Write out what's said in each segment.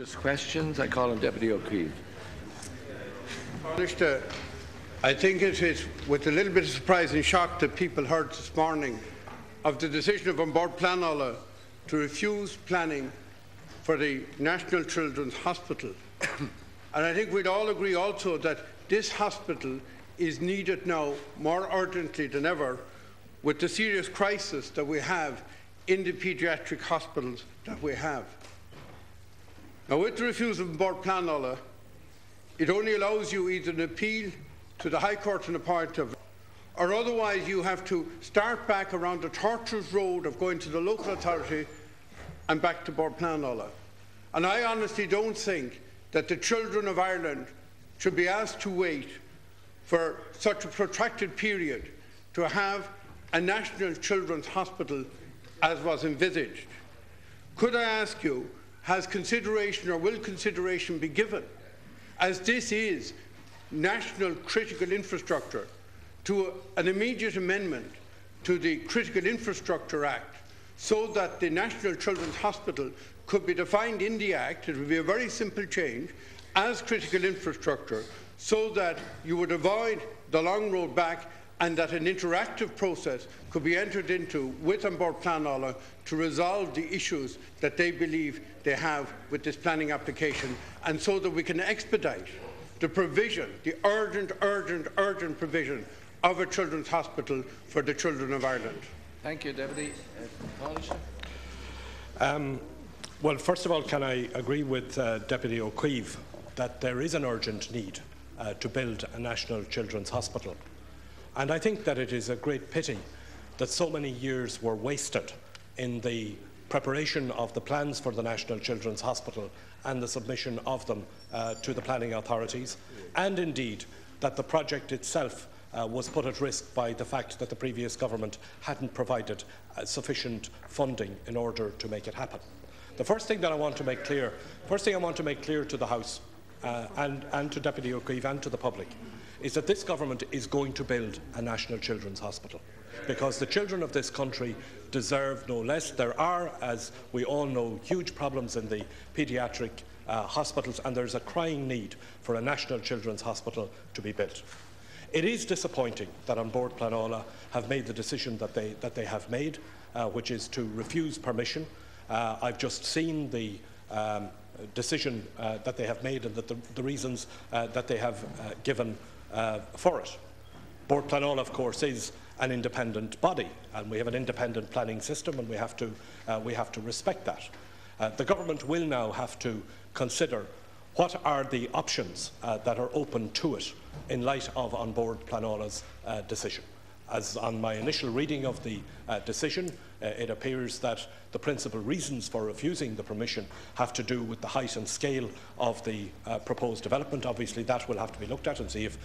Just questions. I call on Deputy O'Keefe. I think it is with a little bit of surprise and shock that people heard this morning of the decision of An Bord Pleanála to refuse planning for the National Children's Hospital. And I think we'd all agree also that this hospital is needed now more urgently than ever with the serious crisis that we have in the paediatric hospitals that we have. Now, with the refusal of An Bord Pleanála, it only allows you either an appeal to the High Court in a point of, or otherwise you have to start back around the tortuous road of going to the local authority and back to Bord Pleanála. And I honestly don't think that the children of Ireland should be asked to wait for such a protracted period to have a national children's hospital as was envisaged. Could I ask you, has consideration or will consideration be given, as this is national critical infrastructure, to an immediate amendment to the Critical Infrastructure Act so that the National Children's Hospital could be defined in the Act? It would be a very simple change as critical infrastructure so that you would avoid the long road back, and that an interactive process could be entered into with An Bord Pleanála to resolve the issues that they believe they have with this planning application, and so that we can expedite the provision, the urgent provision of a children's hospital for the children of Ireland. Thank you, Deputy. Well, first of all, can I agree with Deputy O'Keefe that there is an urgent need to build a national children's hospital. And I think that it is a great pity that so many years were wasted in the preparation of the plans for the National Children's Hospital and the submission of them to the planning authorities, and indeed that the project itself was put at risk by the fact that the previous government hadn't provided sufficient funding in order to make it happen. The first thing that I want to make clear, to the House and to Deputy O'Keefe and to the public, is that this government is going to build a national children's hospital, because the children of this country deserve no less. There are, as we all know, huge problems in the paediatric hospitals, and there is a crying need for a national children's hospital to be built. It is disappointing that An Bord Pleanála have made the decision that they have made, which is to refuse permission. I've just seen the decision that they have made and that the reasons that they have given for it. Bord Pleanála, of course, is an independent body, and we have an independent planning system, and we have to respect that. The government will now have to consider what are the options that are open to it in light of An Bord Pleanála's decision. As on my initial reading of the decision, it appears that the principal reasons for refusing the permission have to do with the height and scale of the proposed development. Obviously, that will have to be looked at and see if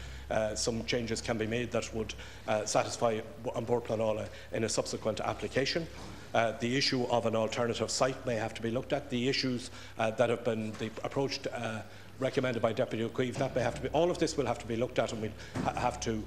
some changes can be made that would satisfy An Bord Pleanála in a subsequent application. The issue of an alternative site may have to be looked at. The issues that have been approached recommended by Deputy O'Keefe, that may have to be, all of this will have to be looked at, and we'll have to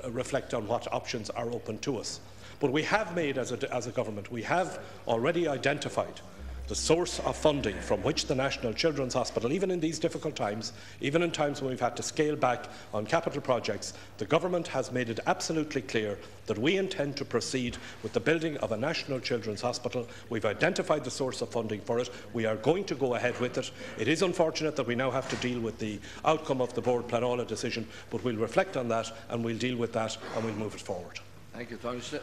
reflect on what options are open to us. But we have made, as a government, we have already identified the source of funding from which the National Children's Hospital, even in these difficult times, even in times when we've had to scale back on capital projects, the government has made it absolutely clear that we intend to proceed with the building of a National Children's Hospital. We've identified the source of funding for it. We are going to go ahead with it. It is unfortunate that we now have to deal with the outcome of the Bord Pleanála decision, but we'll reflect on that and we'll deal with that and we'll move it forward. Thank you, Taoiseach.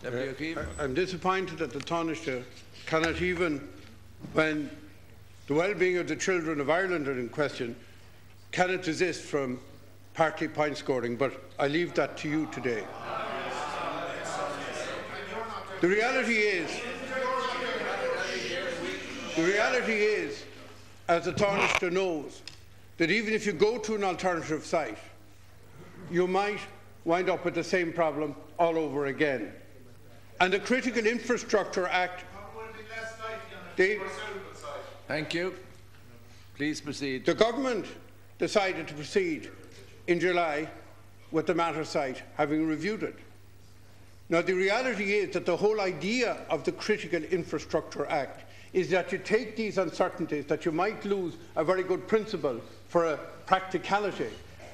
Deputy O'Keefe. I'm disappointed that the Taoiseach cannot, even when the well-being of the children of Ireland are in question, cannot desist from party point scoring, but I leave that to you today. The reality is, as the Taoiseach knows, that even if you go to an alternative site, you might wind up with the same problem all over again. And the Critical Infrastructure Act. Thank you. Please proceed. The government decided to proceed in July with the Matter site, having reviewed it. Now, the reality is that the whole idea of the Critical Infrastructure Act is that you take these uncertainties, that you might lose a very good principle for a practicality,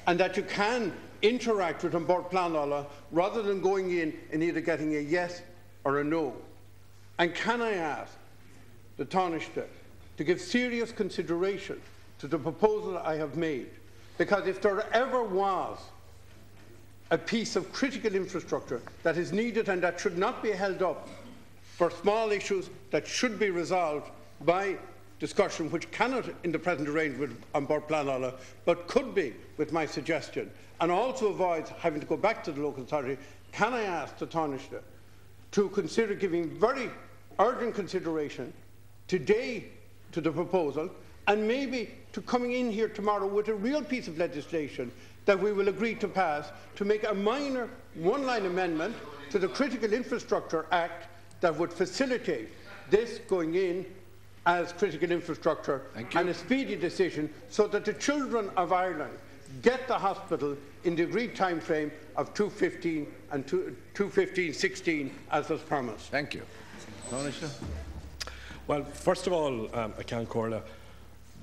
and that you can interact with An Bord Pleanála rather than going in and either getting a yes or a no. And can I ask the Taoiseach to give serious consideration to the proposal I have made? Because if there ever was a piece of critical infrastructure that is needed and that should not be held up for small issues that should be resolved by discussion, which cannot in the present arrangement on Bord Pleanála, but could be with my suggestion, and also avoids having to go back to the local authority, can I ask the Taoiseach to consider giving very urgent consideration today to the proposal, and maybe to coming in here tomorrow with a real piece of legislation that we will agree to pass to make a minor one-line amendment to the Critical Infrastructure Act that would facilitate this going in as critical infrastructure and a speedy decision so that the children of Ireland get the hospital in the agreed time frame of 2015 and 2015-16 as was promised. Thank you. Well, first of all, I can Corla,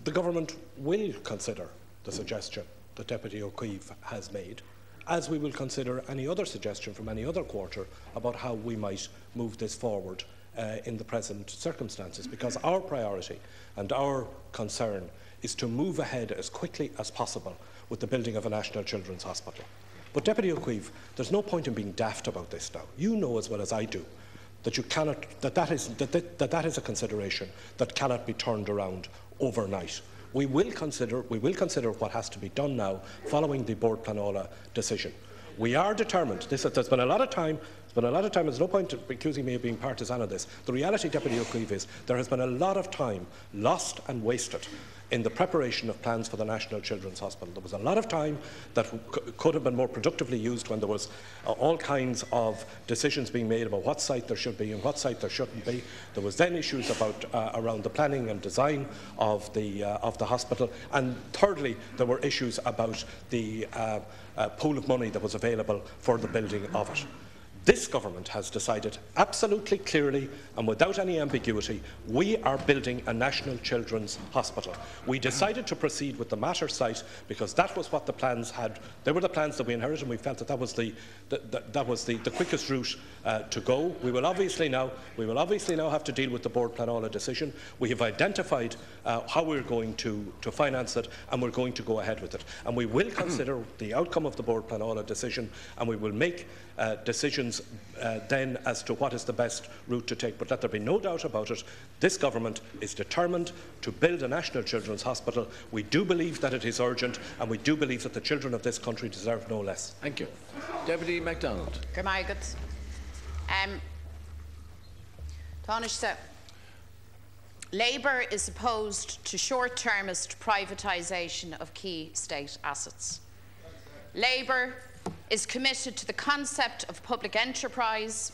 the government will consider the suggestion that Deputy O'Keefe has made, as we will consider any other suggestion from any other quarter about how we might move this forward in the present circumstances, because our priority and our concern is to move ahead as quickly as possible with the building of a national children's hospital. But Deputy O'Keefe, there's no point in being daft about this now. You know as well as I do that you cannot, that is a consideration that cannot be turned around overnight. We will consider what has to be done now following the Bord Pleanála decision. We are determined. There's been a lot of time. There's no point accusing me of being partisan of this. The reality, Deputy O'Keefe, is there has been a lot of time lost and wasted in the preparation of plans for the National Children's Hospital. There was a lot of time that could have been more productively used when there was all kinds of decisions being made about what site there should be and what site there shouldn't be. There was then issues about around the planning and design of the hospital, and thirdly, there were issues about the pool of money that was available for the building of it. This government has decided absolutely clearly and without any ambiguity, we are building a national children's hospital. We decided to proceed with the Mater site because that was what the plans had. They were the plans that we inherited, and we felt that that was the quickest route to go. We will obviously now have to deal with the Bord Pleanála decision. We have identified how we're going to finance it, and we're going to go ahead with it. And we will consider the outcome of the Bord Pleanála decision, and we will make decisions then as to what is the best route to take. But let there be no doubt about it, this government is determined to build a national children's hospital. We do believe that it is urgent, and we do believe that the children of this country deserve no less. Thank you. Deputy MacDonald. Taoiseach, Labour is opposed to short-termist privatisation of key state assets. Labour is committed to the concept of public enterprise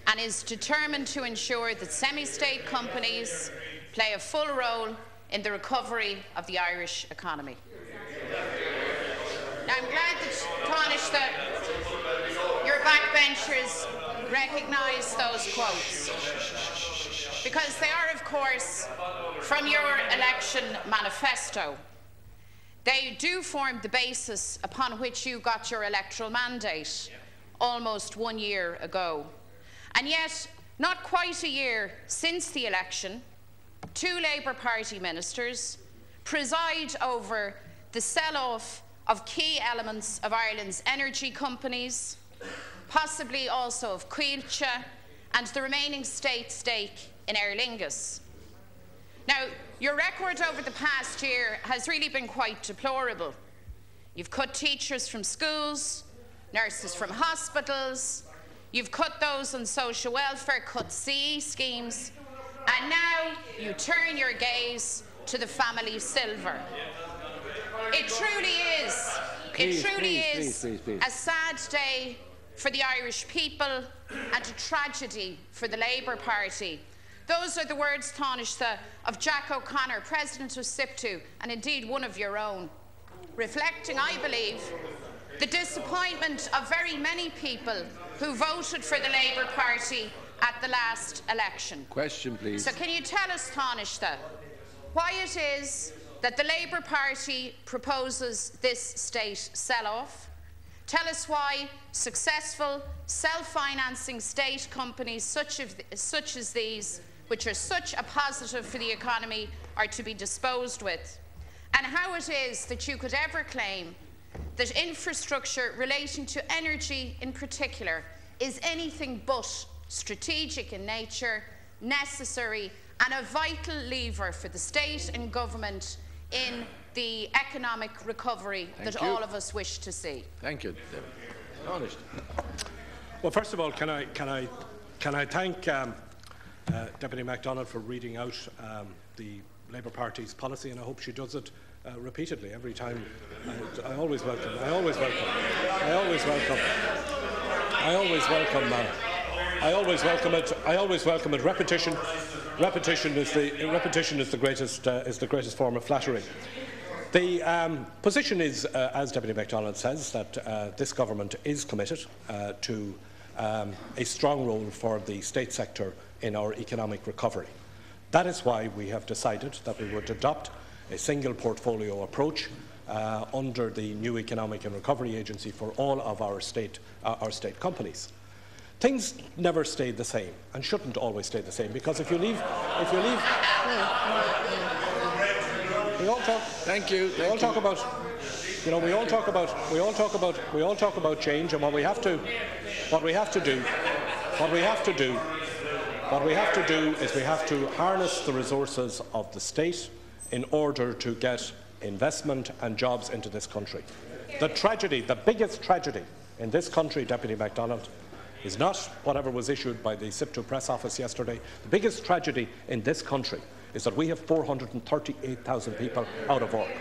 and is determined to ensure that semi-state companies play a full role in the recovery of the Irish economy. Now, I'm glad that, Taoiseach, that your backbenchers recognise those quotes, because they are, of course, from your election manifesto. They do form the basis upon which you got your electoral mandate almost 1 year ago. And yet, not quite a year since the election, 2 Labour Party ministers preside over the sell-off of key elements of Ireland's energy companies, possibly also of Coillte, and the remaining state stake in Aer Lingus. Now, your record over the past year has really been quite deplorable. You've cut teachers from schools, nurses from hospitals, you've cut those on social welfare, cut CE schemes, and now you turn your gaze to the family silver. It truly is a sad day for the Irish people and a tragedy for the Labour Party. Those are the words, Taoiseach, of Jack O'Connor, President of SIPTU, and indeed one of your own, reflecting, I believe, the disappointment of very many people who voted for the Labour Party at the last election. Question, please. So can you tell us, Taoiseach, why it is that the Labour Party proposes this state sell-off? Tell us why successful, self-financing state companies such as these, which are such a positive for the economy, are to be disposed with. And how it is that you could ever claim that infrastructure relating to energy in particular is anything but strategic in nature, necessary and a vital lever for the state and government in the economic recovery that all of us wish to see. Thank you. Honest. Well, first of all, can I thank Deputy MacDonald for reading out the Labour Party's policy, and I hope she does it repeatedly every time. I always welcome it. Repetition is the greatest form of flattery. The position is, as Deputy MacDonald says, that this government is committed to a strong role for the state sector in our economic recovery. That is why we have decided that we would adopt a single portfolio approach under the new Economic and Recovery Agency for all of our state companies. Things never stay the same and shouldn't always stay the same, because if you leave, we all talk. Thank you. We all talk about, you know, we all talk about change, and what we have to do is we have to harness the resources of the state in order to get investment and jobs into this country. The biggest tragedy in this country, Deputy MacDonald, is not whatever was issued by the SIPTO press office yesterday. The biggest tragedy in this country is that we have 438,000 people out of work.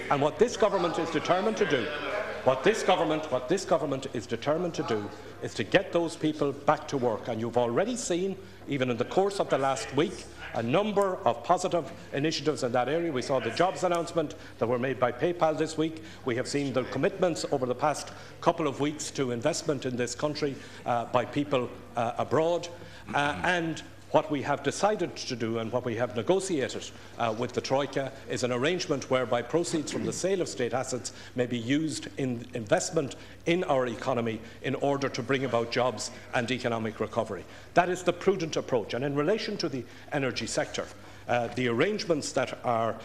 And what this government is determined to do, is to get those people back to work. And you've already seen, even in the course of the last week, a number of positive initiatives in that area. We saw the jobs announcement that were made by PayPal this week. We have seen the commitments over the past couple of weeks to investment in this country by people abroad. And what we have decided to do, and what we have negotiated with the Troika, is an arrangement whereby proceeds from the sale of state assets may be used in investment in our economy in order to bring about jobs and economic recovery. That is the prudent approach. And in relation to the energy sector, the arrangements that are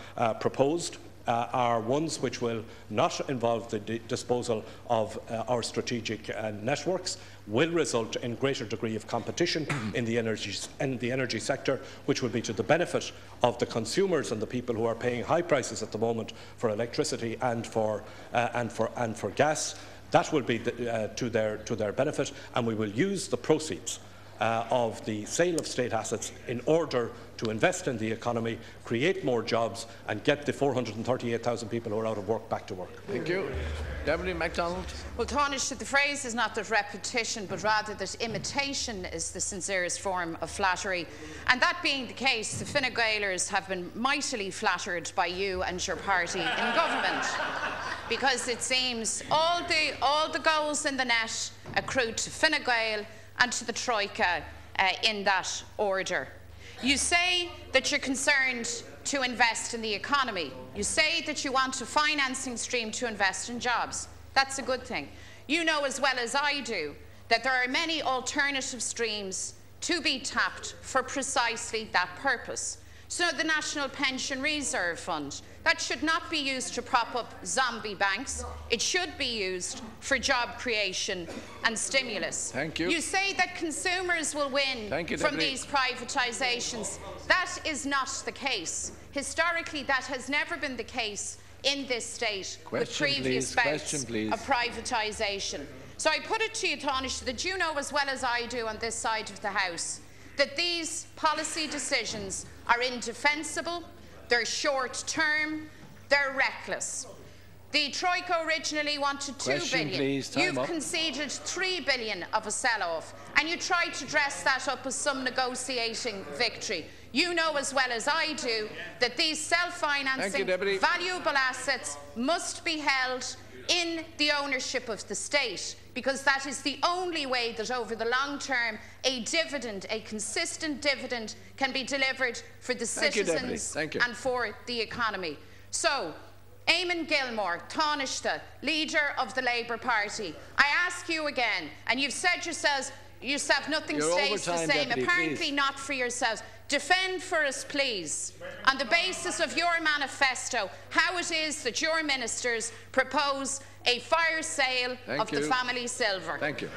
proposed are ones which will not involve the disposal of our strategic networks, will result in greater degree of competition in the energy sector, which will be to the benefit of the consumers and the people who are paying high prices at the moment for electricity and for gas. That will be to their benefit, and we will use the proceeds of the sale of state assets in order to invest in the economy, create more jobs and get the 438,000 people who are out of work back to work. Thank you. Deputy MacDonald. Well, Taoiseach, the phrase is not that repetition, but rather that imitation is the sincerest form of flattery. And that being the case, the Fine Gaelers have been mightily flattered by you and your party in government, because it seems all the goals in the net accrued to Fine Gael and to the Troika in that order. You say that you're concerned to invest in the economy. You say that you want a financing stream to invest in jobs. That's a good thing. You know as well as I do that there are many alternative streams to be tapped for precisely that purpose. So the National Pension Reserve Fund, that should not be used to prop up zombie banks. It should be used for job creation and stimulus. Thank you. You say that consumers will win from these privatisations. That is not the case. Historically, that has never been the case in this state with previous bouts of privatisation. So I put it to you, Taoiseach, that you know as well as I do on this side of the House that these policy decisions are indefensible, they're short-term, they're reckless. The Troika originally wanted $2 billion. You've conceded $3 billion of a sell-off, and you tried to dress that up as some negotiating victory. You know as well as I do that these self-financing, valuable assets must be held in the ownership of the state, because that is the only way that over the long term a dividend, a consistent dividend, can be delivered for the citizens and for the economy. So, Eamon Gilmore, Taoiseach, leader of the Labour Party, I ask you again, and you've said yourself nothing stays the same, apparently not for yourselves. Defend for us, please, on the basis of your manifesto, how it is that your ministers propose a fire sale of the family silver. Thank you.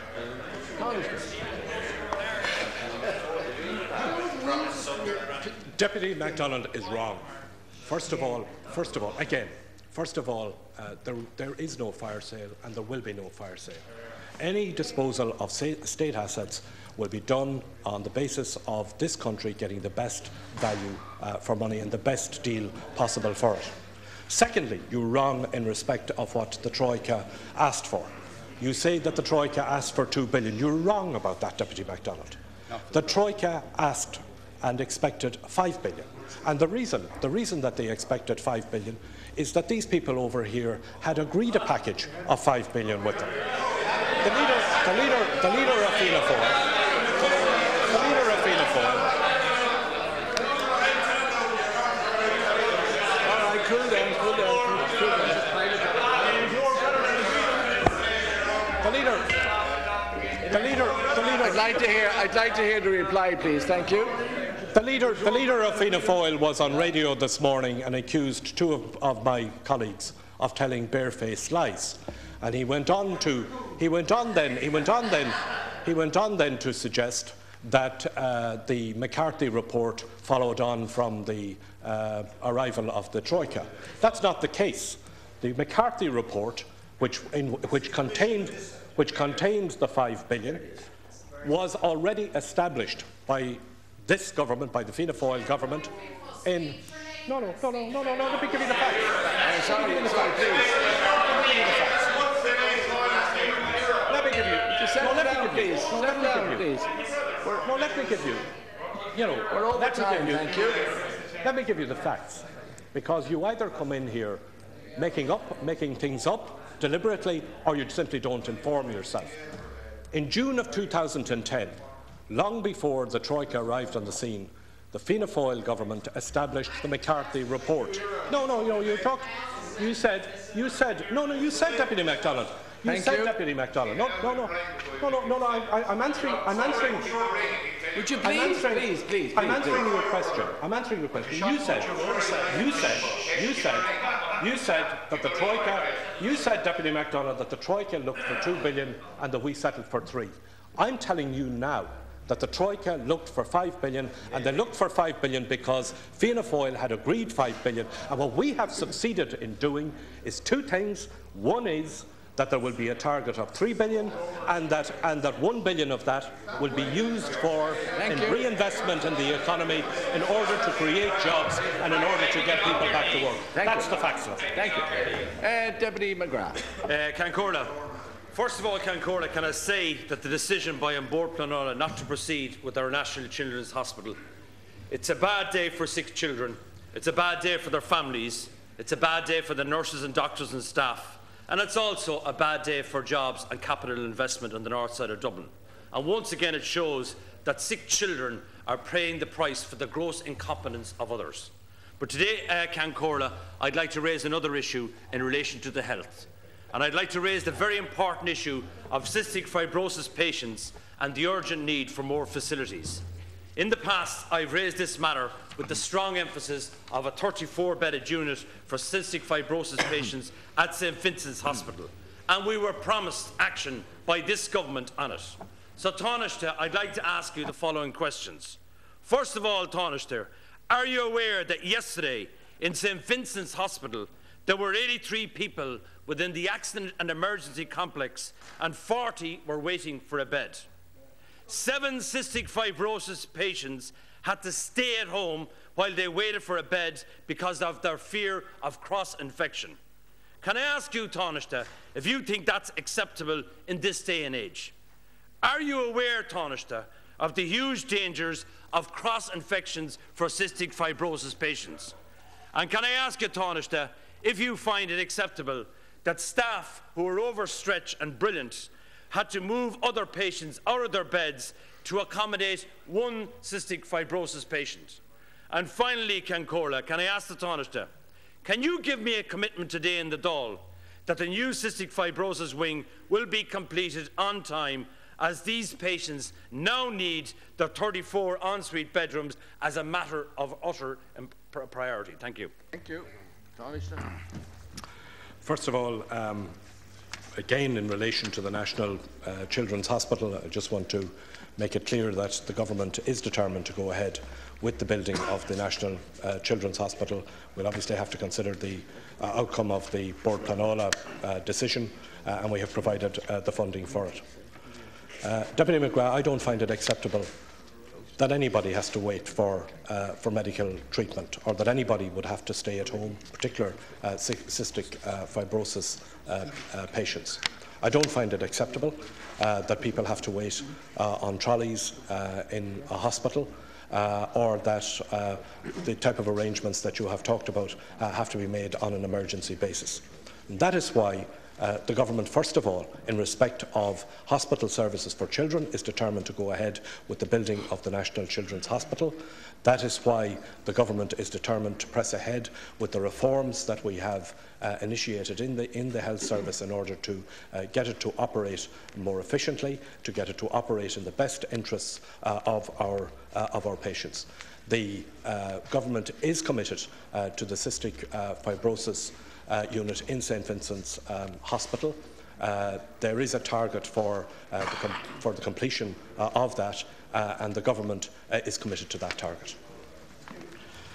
Deputy MacDonald is wrong. First of all, there is no fire sale and there will be no fire sale. Any disposal of state assets will be done on the basis of this country getting the best value for money and the best deal possible for it. Secondly, you're wrong in respect of what the Troika asked for. You say that the Troika asked for $2 billion. You're wrong about that, Deputy MacDonald. The Troika asked and expected $5 billion. And the reason that they expected $5 billion is that these people over here had agreed a package of $5 billion with them. The leader of Fianna Fáil. All right, cool down. I'd like to hear the reply, please. Thank you. The leader of Fianna Fáil was on radio this morning and accused two of my colleagues of telling barefaced lies, and he went on then to suggest that the McCarthy report followed on from the arrival of the Troika. That's not the case. The McCarthy report, which contained the $5 billion, was already established by this government, by the Fianna Fáil government, in... No, let me give you the facts. Let me give you the facts. Let me give you the facts. Because you either come in here making things up deliberately, or you simply don't inform yourself. In June of 2010, long before the Troika arrived on the scene, the Fianna Fáil government established the McCarthy report. You said, Deputy MacDonald. Deputy MacDonald. I'm answering. Would you please? I'm answering your question. You said that the Troika. You said, Deputy MacDonald, that the Troika looked for $2 billion and that we settled for $3 billion. I'm telling you now that the Troika looked for $5 billion, and they looked for $5 billion because Fianna Fáil had agreed $5 billion. And what we have succeeded in doing is two things. One is that there will be a target of $3 billion, and that $1 billion of that will be used for reinvestment in the economy in order to create jobs and in order to get people back to work. That's the facts of it. Thank you. Deputy McGrath. Cancorla. First of all, Cancorla, can I say that the decision by An Bord Pleanála not to proceed with our National Children's Hospital, it's a bad day for sick children, it's a bad day for their families, it's a bad day for the nurses and doctors and staff, and it's also a bad day for jobs and capital investment on the north side of Dublin. And once again it shows that sick children are paying the price for the gross incompetence of others. But today, Cancorla, I'd like to raise another issue in relation to the health. And I'd like to raise the very important issue of cystic fibrosis patients and the urgent need for more facilities. In the past, I've raised this matter with the strong emphasis of a 34-bedded unit for cystic fibrosis patients at St Vincent's Hospital, and we were promised action by this government on it. So, Taoiseach, I'd like to ask you the following questions. First of all, Taoiseach, are you aware that yesterday in St Vincent's Hospital there were 83 people within the accident and emergency complex, and 40 were waiting for a bed? 7 cystic fibrosis patients had to stay at home while they waited for a bed because of their fear of cross-infection. Can I ask you, Taoiseach, if you think that's acceptable in this day and age? Are you aware, Taoiseach, of the huge dangers of cross-infections for cystic fibrosis patients? And can I ask you, Taoiseach, if you find it acceptable that staff who were overstretched and brilliant had to move other patients out of their beds to accommodate one cystic fibrosis patient. And finally, Corla, can I ask the Taoiseach, can you give me a commitment today in the Dáil that the new cystic fibrosis wing will be completed on time, as these patients now need their 34 ensuite bedrooms as a matter of utter priority? Thank you. Thank you. Taoiseach. First of all, again, in relation to the National Children's Hospital, I just want to make it clear that the Government is determined to go ahead with the building of the National Children's Hospital. We'll obviously have to consider the outcome of the An Bord Pleanála decision, and we have provided the funding for it. Deputy McGrath, I don't find it acceptable that anybody has to wait for medical treatment, or that anybody would have to stay at home, particularly cystic fibrosis patients. I don't find it acceptable that people have to wait on trolleys in a hospital, or that the type of arrangements that you have talked about have to be made on an emergency basis. And that is why the Government, first of all, in respect of hospital services for children, is determined to go ahead with the building of the National Children's Hospital. That is why the Government is determined to press ahead with the reforms that we have initiated in the health service in order to get it to operate more efficiently, to get it to operate in the best interests of our patients. The Government is committed to the cystic fibrosis unit in St Vincent's Hospital. There is a target for the completion of that, and the Government is committed to that target.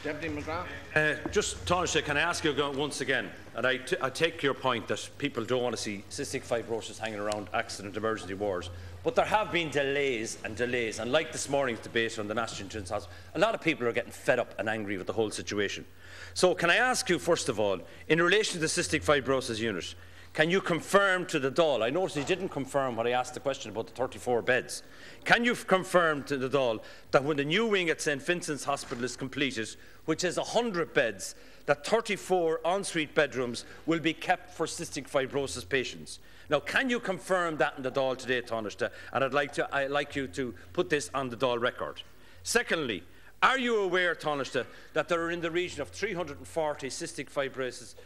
Deputy McGrath. Just, Taoiseach, can I ask you once again, and I take your point that people don't want to see cystic fibrosis hanging around accident emergency wards, but there have been delays, and like this morning's debate on the National Children's Hospital, a lot of people are getting fed up and angry with the whole situation. So can I ask you, first of all, in relation to the cystic fibrosis unit, can you confirm to the Dáil, I noticed you didn't confirm when I asked the question about the 34 beds, can you confirm to the Dáil that when the new wing at St Vincent's Hospital is completed, which has 100 beds, that 34 ensuite bedrooms will be kept for cystic fibrosis patients? Now, can you confirm that in the Dáil today, Taoiseach? And I'd like you to put this on the Dáil record. Secondly, are you aware, Taoiseach, that there are in the region of 340 cystic fibrosis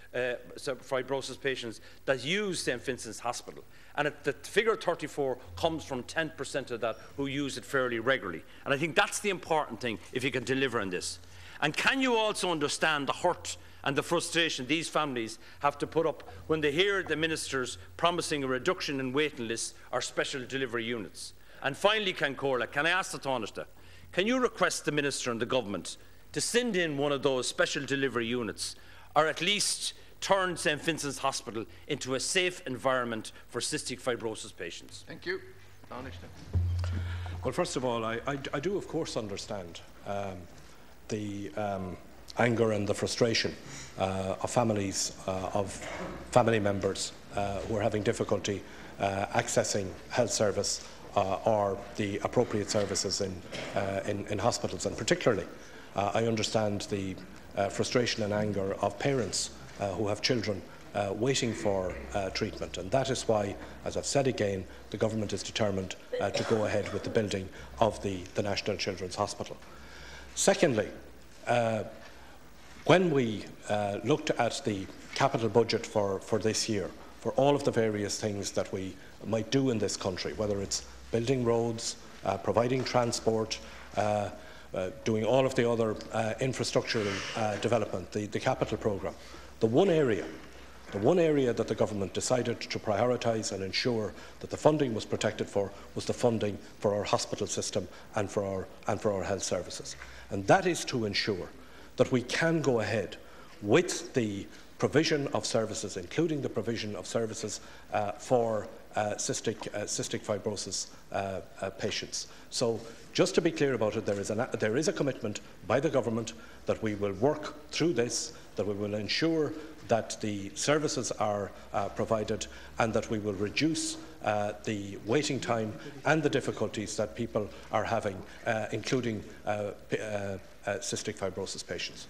patients that use St Vincent's Hospital, and the figure 34 comes from 10% of that who use it fairly regularly? And I think that's the important thing, if you can deliver on this. And can you also understand the hurt and the frustration these families have to put up when they hear the ministers promising a reduction in waiting lists or special delivery units? And finally, Corla, can I ask the Taoiseach, can you request the Minister and the Government to send in one of those special delivery units, or at least turn St Vincent's Hospital into a safe environment for cystic fibrosis patients? Thank you. Taoiseach. Well, first of all, I do, of course, understand the anger and the frustration of families, of family members who are having difficulty accessing health service or the appropriate services in hospitals. And particularly, I understand the frustration and anger of parents who have children waiting for treatment. And that is why, as I've said again, the Government is determined to go ahead with the building of the National Children's Hospital. Secondly, when we looked at the capital budget for this year, for all of the various things that we might do in this country, whether it's building roads, providing transport, doing all of the other infrastructural development, the capital programme, the one area that the Government decided to prioritise and ensure that the funding was protected for was the funding for our hospital system and for our health services. And that is to ensure that we can go ahead with the provision of services, including the provision of services for cystic fibrosis patients. So, just to be clear about it, there is a commitment by the Government that we will work through this, that we will ensure that the services are provided, and that we will reduce the waiting time and the difficulties that people are having, including cystic fibrosis patients.